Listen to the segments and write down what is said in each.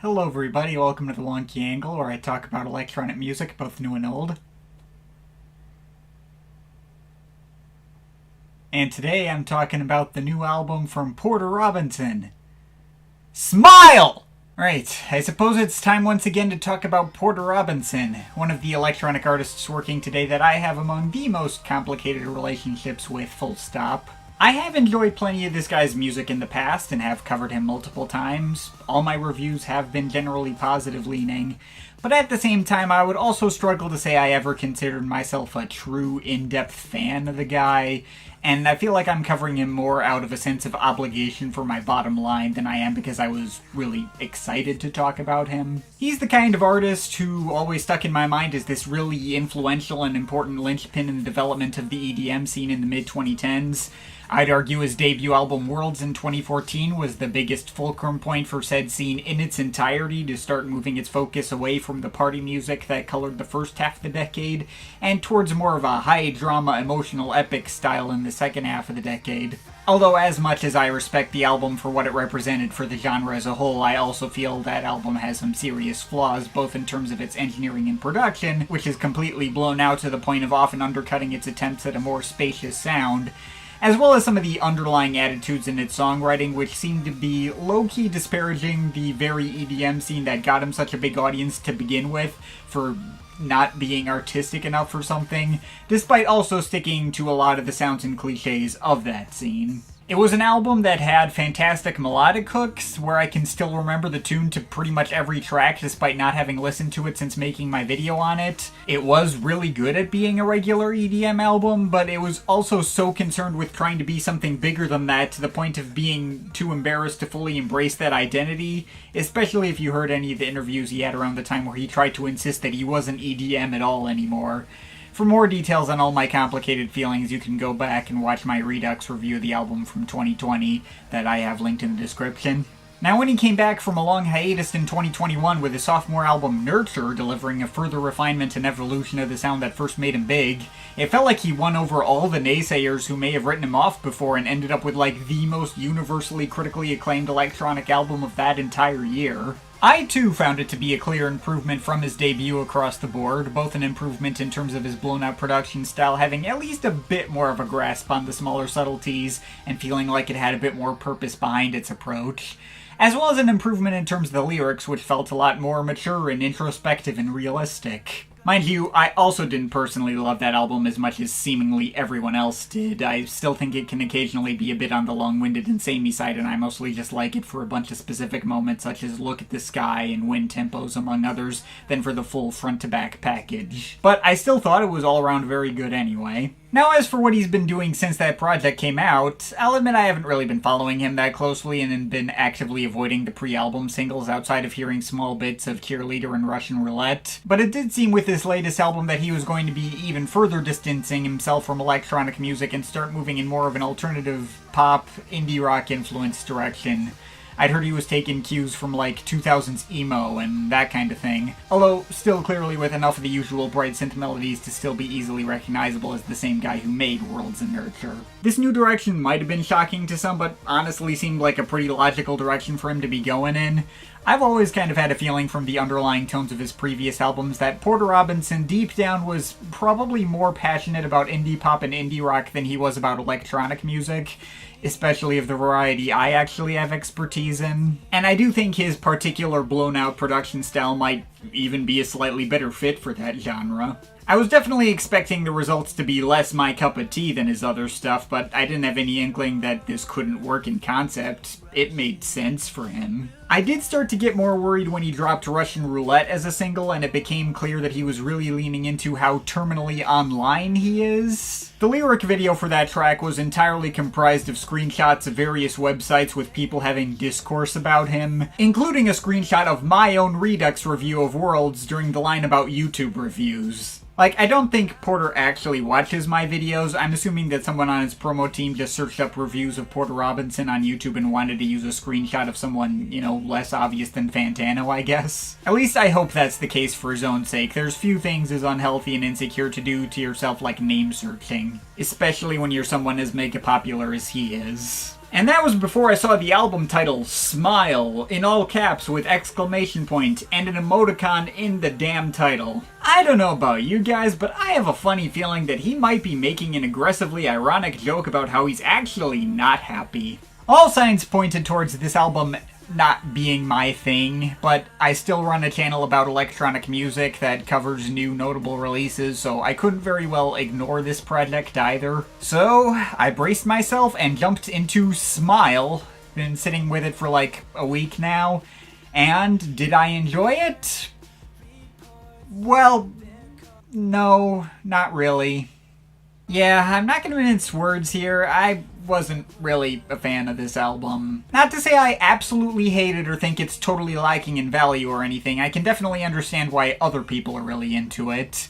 Hello everybody, welcome to the Wonky Angle, where I talk about electronic music, both new and old. And today I'm talking about the new album from Porter Robinson. Smile! Right, I suppose it's time once again to talk about Porter Robinson, one of the electronic artists working today that I have among the most complicated relationships with, full stop. I have enjoyed plenty of this guy's music in the past and have covered him multiple times. All my reviews have been generally positive leaning, but at the same time I would also struggle to say I ever considered myself a true in-depth fan of the guy, and I feel like I'm covering him more out of a sense of obligation for my bottom line than I am because I was really excited to talk about him. He's the kind of artist who always stuck in my mind as this really influential and important linchpin in the development of the EDM scene in the mid-2010s. I'd argue his debut album Worlds in 2014 was the biggest fulcrum point for said scene in its entirety to start moving its focus away from the party music that colored the first half of the decade and towards more of a high drama emotional epic style in the second half of the decade. Although as much as I respect the album for what it represented for the genre as a whole, I also feel that album has some serious flaws, both in terms of its engineering and production, which is completely blown out to the point of often undercutting its attempts at a more spacious sound, as well as some of the underlying attitudes in its songwriting, which seem to be low-key disparaging the very EDM scene that got him such a big audience to begin with for not being artistic enough for something, despite also sticking to a lot of the sounds and cliches of that scene. It was an album that had fantastic melodic hooks, where I can still remember the tune to pretty much every track despite not having listened to it since making my video on it. It was really good at being a regular EDM album, but it was also so concerned with trying to be something bigger than that to the point of being too embarrassed to fully embrace that identity, especially if you heard any of the interviews he had around the time where he tried to insist that he wasn't EDM at all anymore. For more details on all my complicated feelings, you can go back and watch my Redux review of the album from 2020 that I have linked in the description. Now, when he came back from a long hiatus in 2021 with his sophomore album Nurture, delivering a further refinement and evolution of the sound that first made him big, it felt like he won over all the naysayers who may have written him off before and ended up with like the most universally critically acclaimed electronic album of that entire year. I too found it to be a clear improvement from his debut across the board, both an improvement in terms of his blown-out production style having at least a bit more of a grasp on the smaller subtleties and feeling like it had a bit more purpose behind its approach, as well as an improvement in terms of the lyrics, which felt a lot more mature and introspective and realistic. Mind you, I also didn't personally love that album as much as seemingly everyone else did. I still think it can occasionally be a bit on the long-winded and samey side, and I mostly just like it for a bunch of specific moments such as Look at the Sky and Wind Tempos, among others, than for the full front-to-back package. But I still thought it was all around very good anyway. Now, as for what he's been doing since that project came out, I'll admit I haven't really been following him that closely and been actively avoiding the pre-album singles outside of hearing small bits of Cheerleader and Russian Roulette. But it did seem with this latest album that he was going to be even further distancing himself from electronic music and start moving in more of an alternative pop, indie rock influence direction. I'd heard he was taking cues from like 2000s emo and that kind of thing, although still clearly with enough of the usual bright synth melodies to still be easily recognizable as the same guy who made Worlds and Nurture. This new direction might have been shocking to some, but honestly seemed like a pretty logical direction for him to be going in. I've always kind of had a feeling from the underlying tones of his previous albums that Porter Robinson deep down was probably more passionate about indie pop and indie rock than he was about electronic music, especially of the variety I actually have expertise in. And I do think his particular blown-out production style might even be a slightly better fit for that genre. I was definitely expecting the results to be less my cup of tea than his other stuff, but I didn't have any inkling that this couldn't work in concept. It made sense for him. I did start to get more worried when he dropped Russian Roulette as a single and it became clear that he was really leaning into how terminally online he is. The lyric video for that track was entirely comprised of screenshots of various websites with people having discourse about him, including a screenshot of my own Redux review of Worlds during the line about YouTube reviews. Like, I don't think Porter actually watches my videos. I'm assuming that someone on his promo team just searched up reviews of Porter Robinson on YouTube and wanted to use a screenshot of someone, less obvious than Fantano, I guess. At least I hope that's the case for his own sake. There's few things as unhealthy and insecure to do to yourself like name searching, especially when you're someone as mega popular as he is. And that was before I saw the album title, Smile, in all caps with exclamation point and an emoticon in the damn title. I don't know about you guys, but I have a funny feeling that he might be making an aggressively ironic joke about how he's actually not happy. All signs pointed towards this album not being my thing, but I still run a channel about electronic music that covers new notable releases, so I couldn't very well ignore this project either. So I braced myself and jumped into Smile. Been sitting with it for like a week now, and did I enjoy it? Well, no, not really. Yeah, I'm not gonna mince words here. I wasn't really a fan of this album. Not to say I absolutely hate it or think it's totally lacking in value or anything. I can definitely understand why other people are really into it.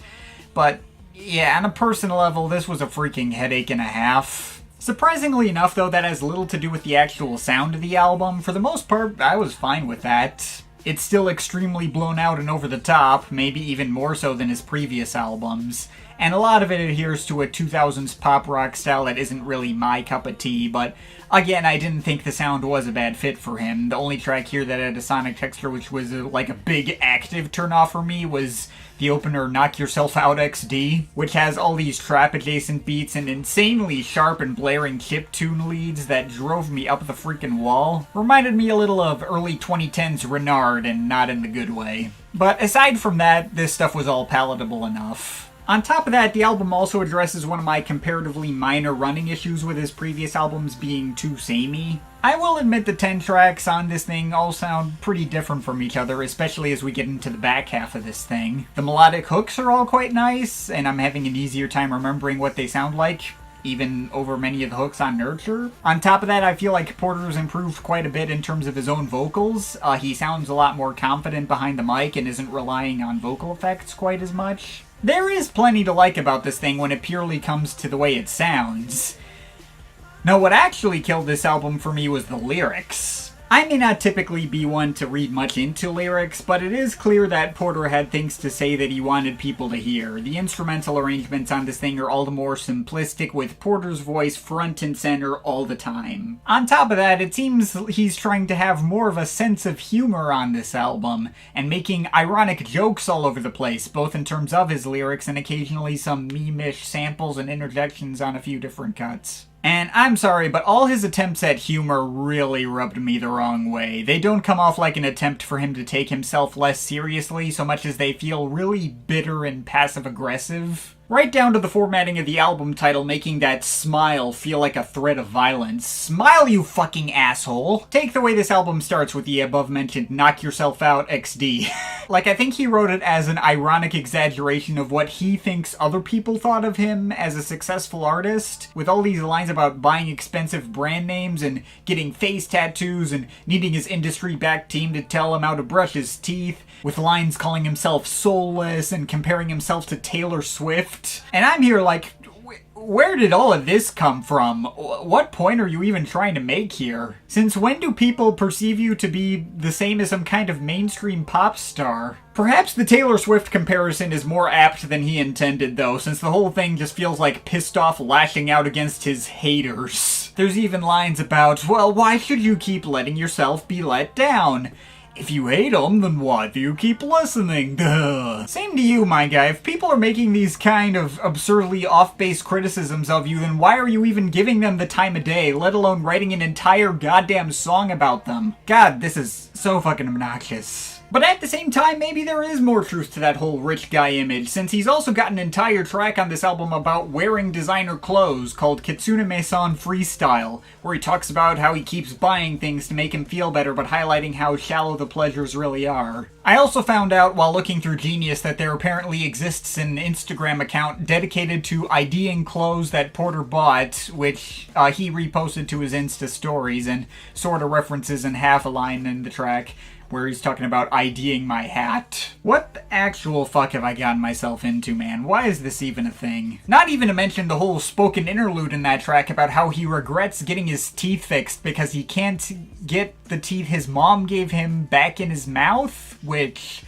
But yeah, on a personal level, this was a freaking headache and a half. Surprisingly enough, though, that has little to do with the actual sound of the album. For the most part, I was fine with that. It's still extremely blown out and over the top, maybe even more so than his previous albums. And a lot of it adheres to a 2000s pop rock style that isn't really my cup of tea, but again, I didn't think the sound was a bad fit for him. The only track here that had a sonic texture which was like a big active turnoff for me was the opener Knock Yourself Out XD, which has all these trap-adjacent beats and insanely sharp and blaring chiptune leads that drove me up the freaking wall. Reminded me a little of early 2010s Renard, and not in the good way. But aside from that, this stuff was all palatable enough. On top of that, the album also addresses one of my comparatively minor running issues with his previous albums being too samey. I will admit the 10 tracks on this thing all sound pretty different from each other, especially as we get into the back half of this thing. The melodic hooks are all quite nice, and I'm having an easier time remembering what they sound like, even over many of the hooks on Nurture. On top of that, I feel like Porter's improved quite a bit in terms of his own vocals. He sounds a lot more confident behind the mic and isn't relying on vocal effects quite as much. There is plenty to like about this thing when it purely comes to the way it sounds. Now, what actually killed this album for me was the lyrics. I may not typically be one to read much into lyrics, but it is clear that Porter had things to say that he wanted people to hear. The instrumental arrangements on this thing are all the more simplistic, with Porter's voice front and center all the time. On top of that, it seems he's trying to have more of a sense of humor on this album, and making ironic jokes all over the place, both in terms of his lyrics and occasionally some meme-ish samples and interjections on a few different cuts. And I'm sorry, but all his attempts at humor really rubbed me the wrong way. They don't come off like an attempt for him to take himself less seriously, so much as they feel really bitter and passive-aggressive. Right down to the formatting of the album title making that smile feel like a threat of violence. Smile, you fucking asshole! Take the way this album starts with the above-mentioned Knock Yourself Out XD. Like, I think he wrote it as an ironic exaggeration of what he thinks other people thought of him as a successful artist, with all these lines about buying expensive brand names and getting face tattoos and needing his industry-backed team to tell him how to brush his teeth, with lines calling himself soulless and comparing himself to Taylor Swift. And I'm here like, where did all of this come from? What point are you even trying to make here? Since when do people perceive you to be the same as some kind of mainstream pop star? Perhaps the Taylor Swift comparison is more apt than he intended, though, since the whole thing just feels like pissed off lashing out against his haters. There's even lines about, well, why should you keep letting yourself be let down? If you hate them, then why do you keep listening? Duh. Same to you, my guy. If people are making these kind of absurdly off-base criticisms of you, then why are you even giving them the time of day, let alone writing an entire goddamn song about them? God, this is so fucking obnoxious. But at the same time, maybe there is more truth to that whole rich guy image, since he's also got an entire track on this album about wearing designer clothes called Kitsune Maison Freestyle, where he talks about how he keeps buying things to make him feel better, but highlighting how shallow the pleasures really are. I also found out while looking through Genius that there apparently exists an Instagram account dedicated to IDing clothes that Porter bought, which he reposted to his Insta stories and sort of references in half a line in the track, where he's talking about IDing my hat. What the actual fuck have I gotten myself into, man? Why is this even a thing? Not even to mention the whole spoken interlude in that track about how he regrets getting his teeth fixed because he can't get the teeth his mom gave him back in his mouth, which...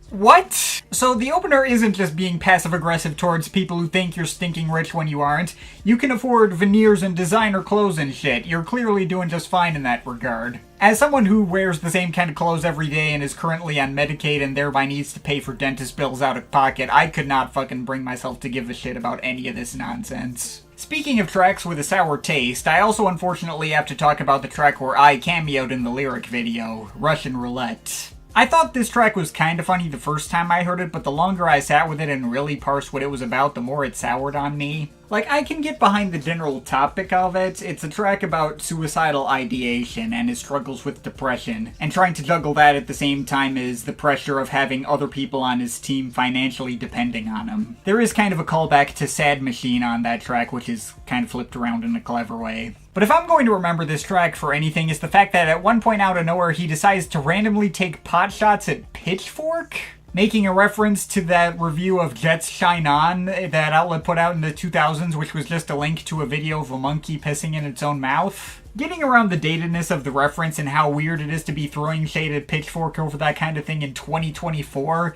What? So the opener isn't just being passive-aggressive towards people who think you're stinking rich when you aren't. You can afford veneers and designer clothes and shit. You're clearly doing just fine in that regard. As someone who wears the same kind of clothes every day and is currently on Medicaid and thereby needs to pay for dentist bills out of pocket, I could not fucking bring myself to give a shit about any of this nonsense. Speaking of tracks with a sour taste, I also unfortunately have to talk about the track where I cameoed in the lyric video, Russian Roulette. I thought this track was kind of funny the first time I heard it, but the longer I sat with it and really parsed what it was about, the more it soured on me. Like, I can get behind the general topic of it. It's a track about suicidal ideation and his struggles with depression, and trying to juggle that at the same time as the pressure of having other people on his team financially depending on him. There is kind of a callback to Sad Machine on that track, which is kind of flipped around in a clever way. But if I'm going to remember this track for anything, it's the fact that at one point out of nowhere he decides to randomly take pot shots at Pitchfork? Making a reference to that review of Jets Shine On that outlet put out in the 2000s, which was just a link to a video of a monkey pissing in its own mouth. Getting around the datedness of the reference and how weird it is to be throwing shade at Pitchfork over that kind of thing in 2024.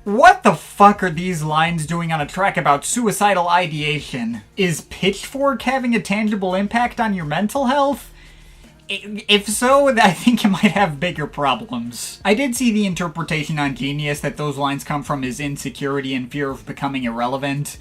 What the fuck are these lines doing on a track about suicidal ideation? Is Pitchfork having a tangible impact on your mental health? If so, I think it might have bigger problems. I did see the interpretation on Genius that those lines come from his insecurity and fear of becoming irrelevant.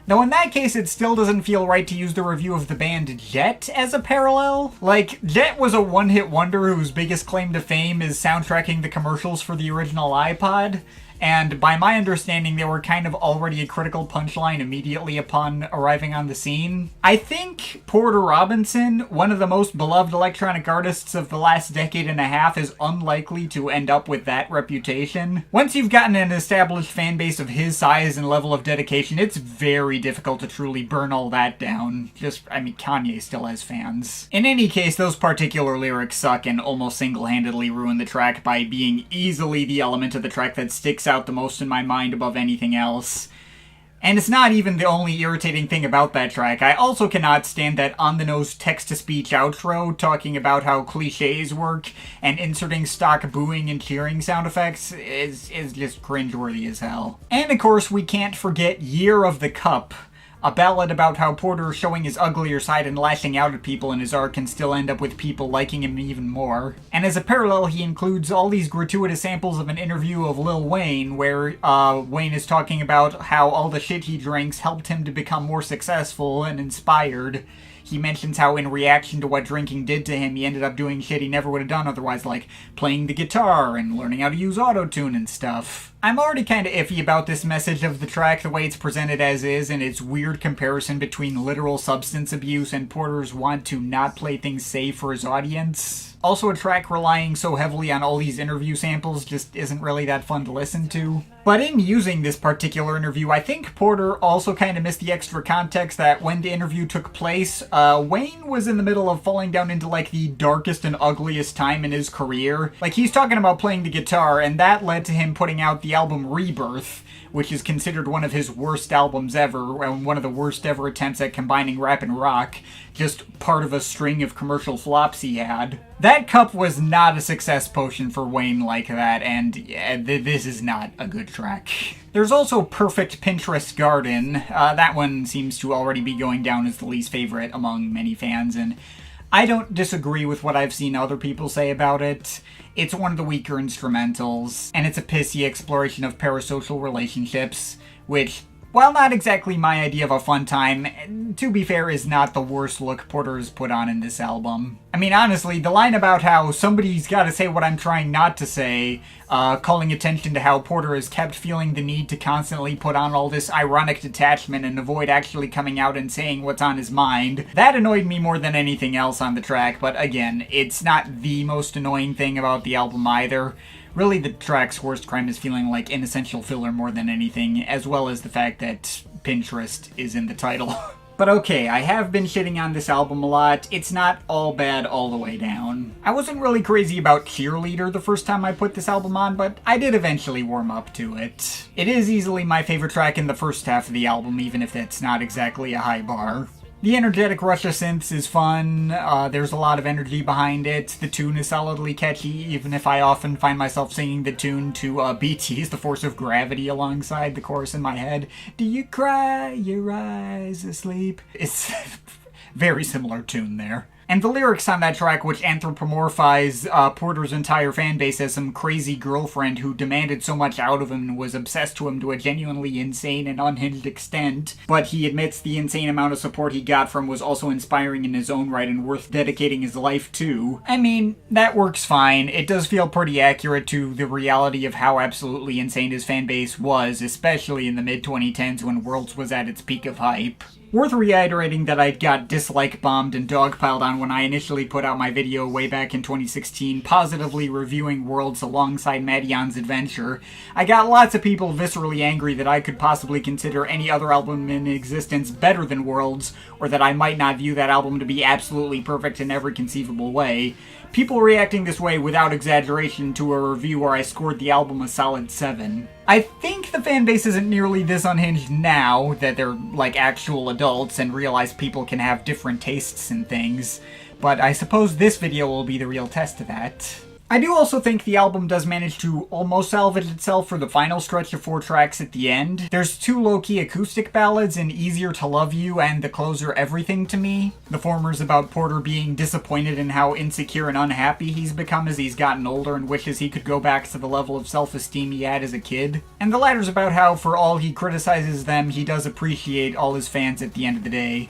Though in that case, it still doesn't feel right to use the review of the band Jet as a parallel. Like, Jet was a one-hit wonder whose biggest claim to fame is soundtracking the commercials for the original iPod. And by my understanding, they were kind of already a critical punchline immediately upon arriving on the scene. I think Porter Robinson, one of the most beloved electronic artists of the last decade and a half, is unlikely to end up with that reputation. Once you've gotten an established fan base of his size and level of dedication, it's very difficult to truly burn all that down. Kanye still has fans. In any case, those particular lyrics suck and almost single-handedly ruin the track by being easily the element of the track that sticks out the most in my mind above anything else. And it's not even the only irritating thing about that track. I also cannot stand that on-the-nose text-to-speech outro talking about how cliches work and inserting stock booing and cheering sound effects is just cringeworthy as hell. And of course, we can't forget Year of the Cup, a ballad about how Porter showing his uglier side and lashing out at people in his art can still end up with people liking him even more. And as a parallel, he includes all these gratuitous samples of an interview of Lil Wayne, where Wayne is talking about how all the shit he drinks helped him to become more successful and inspired. He mentions how in reaction to what drinking did to him, he ended up doing shit he never would have done otherwise, like playing the guitar and learning how to use autotune and stuff. I'm already kinda iffy about this message of the track, the way it's presented as is, and its weird comparison between literal substance abuse and Porter's want to not play things safe for his audience. Also, a track relying so heavily on all these interview samples just isn't really that fun to listen to. But in using this particular interview, I think Porter also kind of missed the extra context that when the interview took place, Wayne was in the middle of falling down into like the darkest and ugliest time in his career. Like, he's talking about playing the guitar, and that led to him putting out the album Rebirth, which is considered one of his worst albums ever, and one of the worst ever attempts at combining rap and rock, just part of a string of commercial flops he had. That cup was not a success potion for Wayne like that, and this is not a good track. There's also Perfect Pinterest Garden. That one seems to already be going down as the least favorite among many fans, and I don't disagree with what I've seen other people say about it. It's one of the weaker instrumentals, and it's a pissy exploration of parasocial relationships, which, while not exactly my idea of a fun time, to be fair, is not the worst look Porter has put on in this album. I mean, honestly, the line about how somebody's gotta say what I'm trying not to say, calling attention to how Porter has kept feeling the need to constantly put on all this ironic detachment and avoid actually coming out and saying what's on his mind, that annoyed me more than anything else on the track, but again, it's not the most annoying thing about the album either. Really, the track's worst crime is feeling like inessential filler more than anything, as well as the fact that Pinterest is in the title. But okay, I have been shitting on this album a lot. It's not all bad all the way down. I wasn't really crazy about Cheerleader the first time I put this album on, but I did eventually warm up to it. It is easily my favorite track in the first half of the album, even if that's not exactly a high bar. The energetic Russia synths is fun, there's a lot of energy behind it, the tune is solidly catchy, even if I often find myself singing the tune to BT's The Force of Gravity alongside the chorus in my head. Do you cry your eyes asleep? It's very similar tune there. And the lyrics on that track, which anthropomorphize Porter's entire fan base as some crazy girlfriend who demanded so much out of him and was obsessed to him to a genuinely insane and unhinged extent, but he admits the insane amount of support he got from was also inspiring in his own right and worth dedicating his life to. I mean, that works fine. It does feel pretty accurate to the reality of how absolutely insane his fan base was, especially in the mid-2010s when Worlds was at its peak of hype. Worth reiterating that I got dislike bombed and dogpiled on when I initially put out my video way back in 2016, positively reviewing Worlds alongside Madion's Adventure. I got lots of people viscerally angry that I could possibly consider any other album in existence better than Worlds, or that I might not view that album to be absolutely perfect in every conceivable way. People reacting this way without exaggeration to a review where I scored the album a solid 7. I think the fanbase isn't nearly this unhinged now that they're like actual adults and realize people can have different tastes in things, but I suppose this video will be the real test of that. I do also think the album does manage to almost salvage itself for the final stretch of 4 tracks at the end. There's 2 low-key acoustic ballads in Easier to Love You and the closer Everything to Me. The former's about Porter being disappointed in how insecure and unhappy he's become as he's gotten older and wishes he could go back to the level of self-esteem he had as a kid. And the latter's about how, for all he criticizes them, he does appreciate all his fans at the end of the day.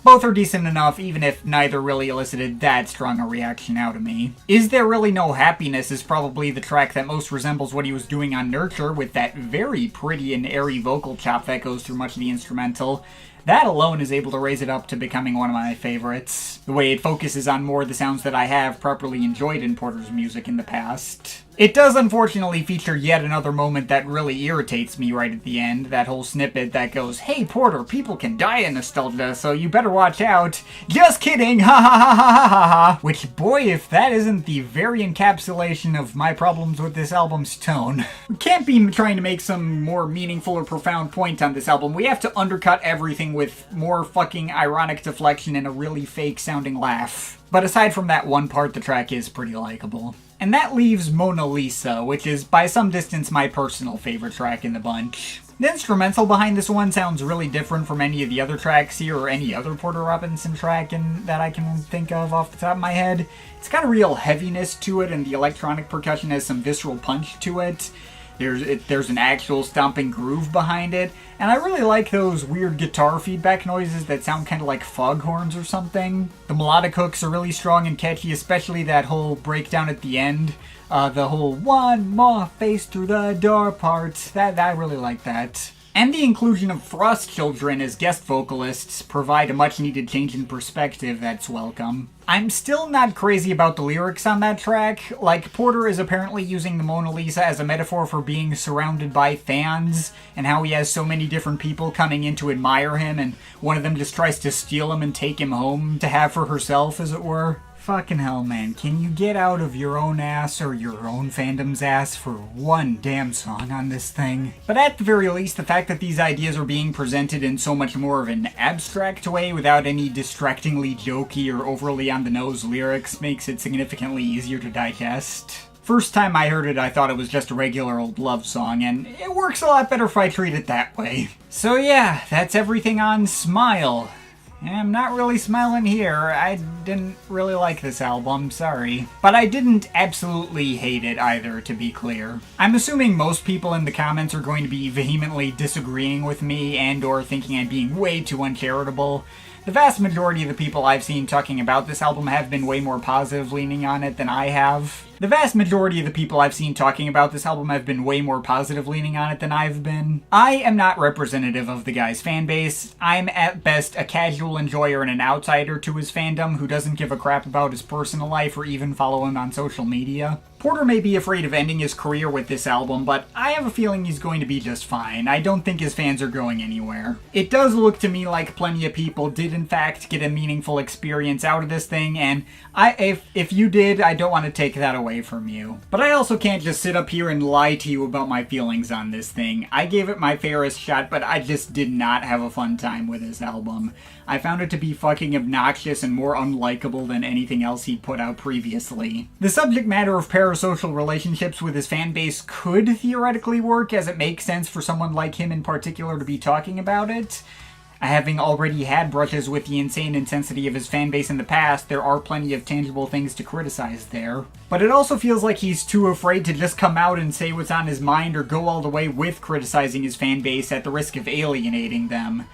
Both are decent enough, even if neither really elicited that strong a reaction out of me. Is There Really No Happiness is probably the track that most resembles what he was doing on Nurture, with that very pretty and airy vocal chop that goes through much of the instrumental. That alone is able to raise it up to becoming one of my favorites. The way it focuses on more of the sounds that I have properly enjoyed in Porter's music in the past. It does unfortunately feature yet another moment that really irritates me right at the end. That whole snippet that goes, "Hey Porter, people can die in nostalgia, so you better watch out. Just kidding, ha ha ha ha ha ha ha." Which, boy, if that isn't the very encapsulation of my problems with this album's tone. We can't be trying to make some more meaningful or profound point on this album. We have to undercut everything with more fucking ironic deflection and a really fake sounding laugh. But aside from that one part, the track is pretty likable. And that leaves Mona Lisa, which is by some distance my personal favorite track in the bunch. The instrumental behind this one sounds really different from any of the other tracks here or any other Porter Robinson track that I can think of off the top of my head. It's got a real heaviness to it, and the electronic percussion has some visceral punch to it. There's an actual stomping groove behind it, and I really like those weird guitar feedback noises that sound kind of like foghorns or something. The melodic hooks are really strong and catchy, especially that whole breakdown at the end. The whole "one more face through the door" part, I really like that. And the inclusion of Frost Children as guest vocalists provide a much-needed change in perspective that's welcome. I'm still not crazy about the lyrics on that track. Like, Porter is apparently using the Mona Lisa as a metaphor for being surrounded by fans, and how he has so many different people coming in to admire him, and one of them just tries to steal him and take him home to have for herself, as it were. Fucking hell, man. Can you get out of your own ass or your own fandom's ass for one damn song on this thing? But at the very least, the fact that these ideas are being presented in so much more of an abstract way without any distractingly jokey or overly on-the-nose lyrics makes it significantly easier to digest. First time I heard it, I thought it was just a regular old love song, and it works a lot better if I treat it that way. So yeah, that's everything on Smile. I'm not really smiling here. I didn't really like this album, sorry. But I didn't absolutely hate it either, to be clear. I'm assuming most people in the comments are going to be vehemently disagreeing with me and or thinking I'm being way too uncharitable. The vast majority of the people I've seen talking about this album have been way more positive leaning on it than I have. The vast majority of the people I've seen talking about this album have been way more positive leaning on it than I've been. I am not representative of the guy's fan base. I'm at best a casual enjoyer and an outsider to his fandom who doesn't give a crap about his personal life or even follow him on social media. Porter may be afraid of ending his career with this album, but I have a feeling he's going to be just fine. I don't think his fans are going anywhere. It does look to me like plenty of people did in fact get a meaningful experience out of this thing, and if you did, I don't want to take that away away from you. But I also can't just sit up here and lie to you about my feelings on this thing. I gave it my fairest shot, but I just did not have a fun time with this album. I found it to be fucking obnoxious and more unlikable than anything else he'd put out previously. The subject matter of parasocial relationships with his fanbase could theoretically work, as it makes sense for someone like him in particular to be talking about it. Having already had brushes with the insane intensity of his fanbase in the past, there are plenty of tangible things to criticize there. But it also feels like he's too afraid to just come out and say what's on his mind or go all the way with criticizing his fanbase at the risk of alienating them.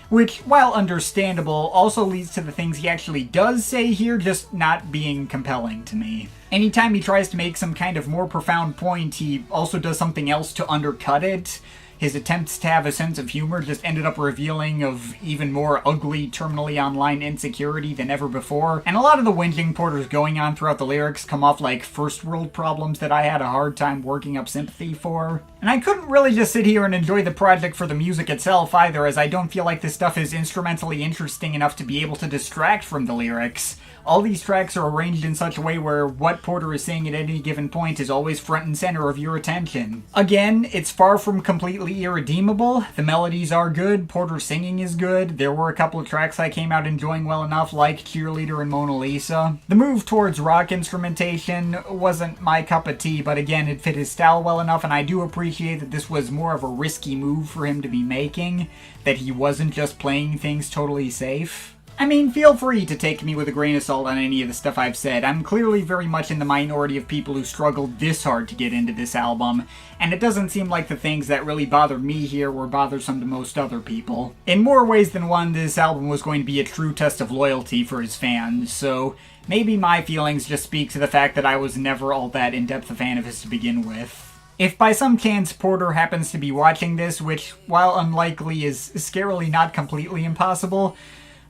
Which, while understandable, also leads to the things he actually does say here just not being compelling to me. Anytime he tries to make some kind of more profound point, he also does something else to undercut it. His attempts to have a sense of humor just ended up revealing of even more ugly, terminally online insecurity than ever before, and a lot of the whinging Porter's going on throughout the lyrics come off like first world problems that I had a hard time working up sympathy for. And I couldn't really just sit here and enjoy the project for the music itself either, as I don't feel like this stuff is instrumentally interesting enough to be able to distract from the lyrics. All these tracks are arranged in such a way where what Porter is saying at any given point is always front and center of your attention. Again, it's far from completely irredeemable. The melodies are good, Porter's singing is good, there were a couple of tracks I came out enjoying well enough, like Cheerleader and Mona Lisa. The move towards rock instrumentation wasn't my cup of tea, but again, it fit his style well enough, and I do appreciate that this was more of a risky move for him to be making, that he wasn't just playing things totally safe. I mean, feel free to take me with a grain of salt on any of the stuff I've said. I'm clearly very much in the minority of people who struggled this hard to get into this album, and it doesn't seem like the things that really bothered me here were bothersome to most other people. In more ways than one, this album was going to be a true test of loyalty for his fans, so maybe my feelings just speak to the fact that I was never all that in-depth a fan of his to begin with. If by some chance Porter happens to be watching this, which, while unlikely, is scarily not completely impossible,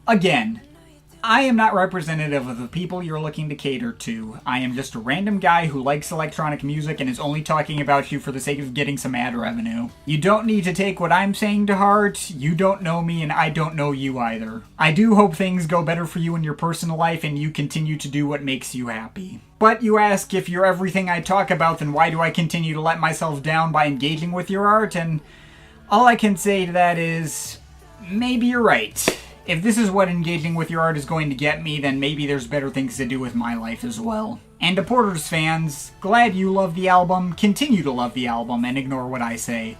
again, I am not representative of the people you're looking to cater to. I am just a random guy who likes electronic music and is only talking about you for the sake of getting some ad revenue. You don't need to take what I'm saying to heart. You don't know me and I don't know you either. I do hope things go better for you in your personal life and you continue to do what makes you happy. But you ask, if you're everything I talk about, then why do I continue to let myself down by engaging with your art? And all I can say to that is, maybe you're right. If this is what engaging with your art is going to get me, then maybe there's better things to do with my life as well. And to Porter's fans, glad you love the album, continue to love the album, and ignore what I say.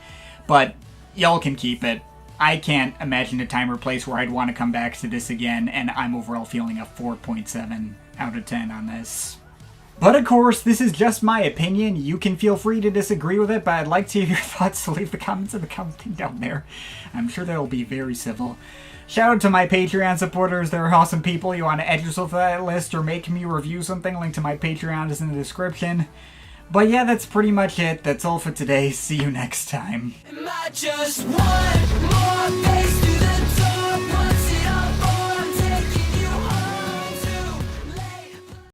But y'all can keep it. I can't imagine a time or place where I'd want to come back to this again, and I'm overall feeling a 4.7 out of 10 on this. But of course, this is just my opinion. You can feel free to disagree with it, but I'd like to hear your thoughts, so leave the comments in the comment thing down there. I'm sure they'll be very civil. Shout out to my Patreon supporters. They're awesome people. You want to add yourself to that list or make me review something, link to my Patreon is in the description. But yeah, that's pretty much it. That's all for today. See you next time. Am I just one more face to the